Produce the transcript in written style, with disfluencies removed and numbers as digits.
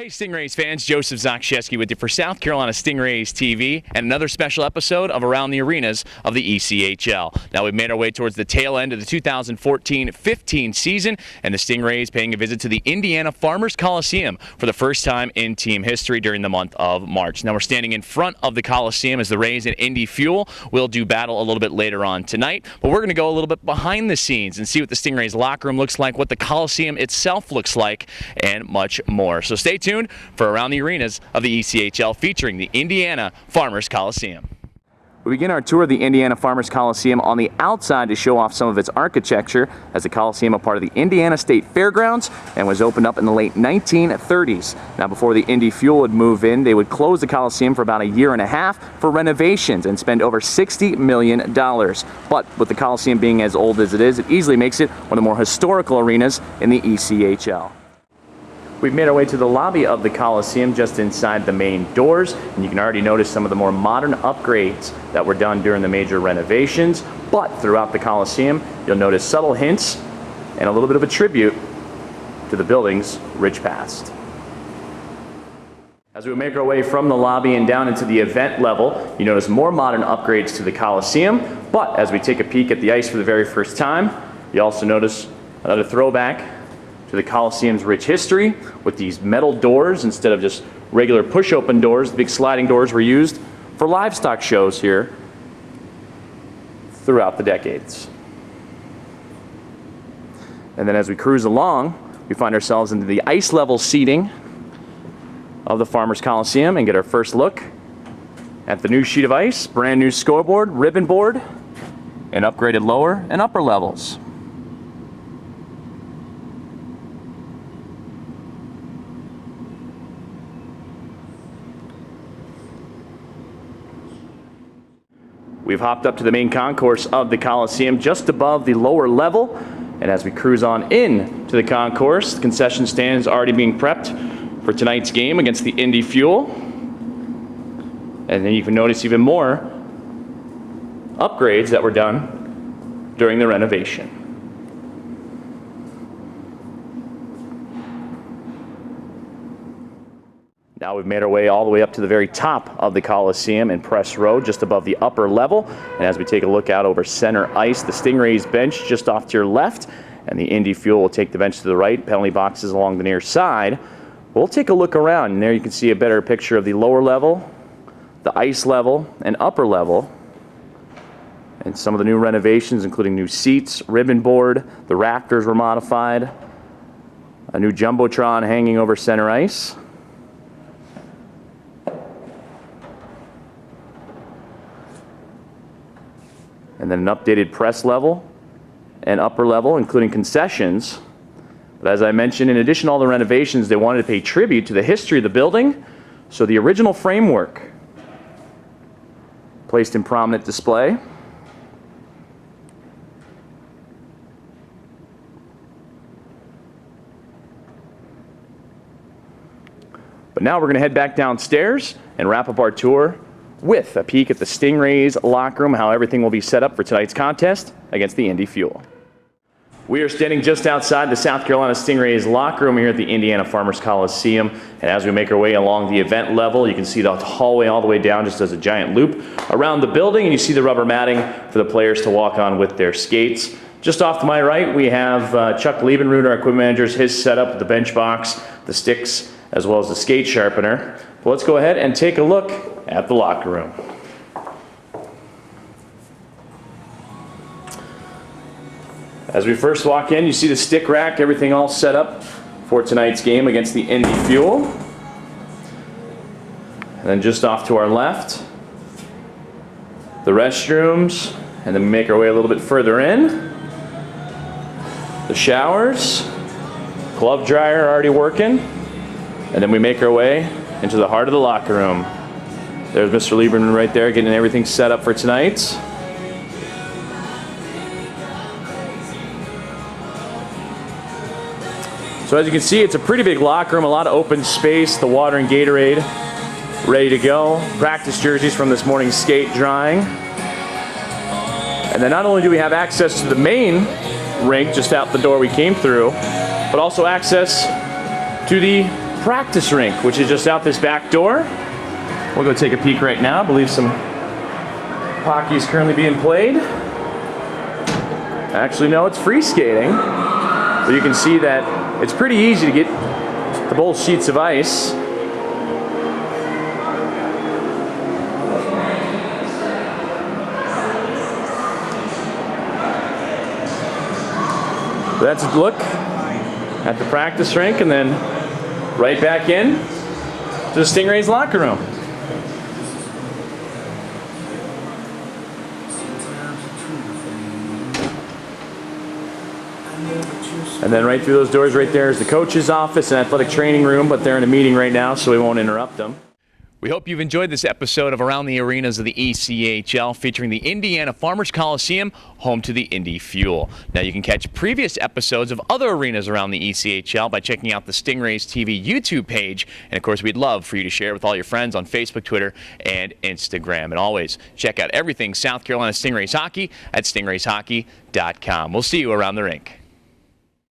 Hey Stingrays fans, Joseph Zakshesky with you for South Carolina Stingrays TV and another special episode of Around the Arenas of the ECHL. Now we've made our way towards the tail end of the 2014-15 season, and the Stingrays paying a visit to the Indiana Farmers Coliseum for the first time in team history during the month of March. Now we're standing in front of the Coliseum as the Rays and Indy Fuel will do battle a little bit later on tonight, but we're going to go a little bit behind the scenes and see what the Stingrays locker room looks like, what the Coliseum itself looks like, and much more. So stay tuned for Around the Arenas of the ECHL featuring the Indiana Farmers Coliseum. We begin our tour of the Indiana Farmers Coliseum on the outside to show off some of its architecture, as the Coliseum a part of the Indiana State Fairgrounds and was opened up in the late 1930s. Now before the Indy Fuel would move in, they would close the Coliseum for about a year and a half for renovations and spend over $60 million. But with the Coliseum being as old as it is, it easily makes it one of the more historical arenas in the ECHL. We've made our way to the lobby of the Coliseum just inside the main doors, and you can already notice some of the more modern upgrades that were done during the major renovations. But throughout the Coliseum, you'll notice subtle hints and a little bit of a tribute to the building's rich past. As we make our way from the lobby and down into the event level, you notice more modern upgrades to the Coliseum. But as we take a peek at the ice for the very first time, you also notice another throwback to the Coliseum's rich history with these metal doors instead of just regular push-open doors. The big sliding doors were used for livestock shows here throughout the decades. And then as we cruise along, we find ourselves into the ice level seating of the Farmers Coliseum and get our first look at the new sheet of ice, brand new scoreboard, ribbon board, and upgraded lower and upper levels. We've hopped up to the main concourse of the Coliseum just above the lower level, and as we cruise on in to the concourse, the concession stand is already being prepped for tonight's game against the Indy Fuel. And then you can notice even more upgrades that were done during the renovation. Now we've made our way all the way up to the very top of the Coliseum in Press Row, just above the upper level. And as we take a look out over center ice, the Stingrays bench just off to your left, and the Indy Fuel will take the bench to the right, penalty boxes along the near side. We'll take a look around, and there you can see a better picture of the lower level, the ice level, and upper level. And some of the new renovations, including new seats, ribbon board, the rafters were modified, a new Jumbotron hanging over center ice. And then an updated press level and upper level, including concessions. But as I mentioned, in addition to all the renovations, they wanted to pay tribute to the history of the building. So the original framework placed in prominent display. But now we're going to head back downstairs and wrap up our tour with a peek at the Stingrays locker room, how everything will be set up for tonight's contest against the Indy Fuel. We are standing just outside the South Carolina Stingrays locker room here at the Indiana Farmers Coliseum, and as we make our way along the event level, you can see the hallway all the way down just as a giant loop around the building, and you see the rubber matting for the players to walk on with their skates. Just off to my right, we have Chuck Liebenrud, our equipment manager, his setup with the bench box, the sticks, as well as the skate sharpener. But let's go ahead and take a look at the locker room. As we first walk in, you see the stick rack, everything all set up for tonight's game against the Indy Fuel. And then just off to our left, the restrooms, and then we make our way a little bit further in. The showers, glove dryer already working, and then we make our way into the heart of the locker room. There's Mr. Lieberman right there getting everything set up for tonight. So as you can see, it's a pretty big locker room, a lot of open space, the water and Gatorade ready to go. Practice jerseys from this morning's skate drying. And then not only do we have access to the main rink just out the door we came through, but also access to the practice rink, which is just out this back door. We'll go take a peek right now. I believe some hockey is currently being played. Actually, no, it's free skating. But you can see that it's pretty easy to get to both sheets of ice. That's a look at the practice rink, and then right back in to the Stingrays locker room. And then right through those doors right there is the coach's office and athletic training room, but they're in a meeting right now, so we won't interrupt them. We hope you've enjoyed this episode of Around the Arenas of the ECHL, featuring the Indiana Farmers Coliseum, home to the Indy Fuel. Now you can catch previous episodes of other arenas around the ECHL by checking out the Stingrays TV YouTube page. And of course, we'd love for you to share it with all your friends on Facebook, Twitter, and Instagram. And always check out everything South Carolina Stingrays hockey at stingrayshockey.com. We'll see you around the rink.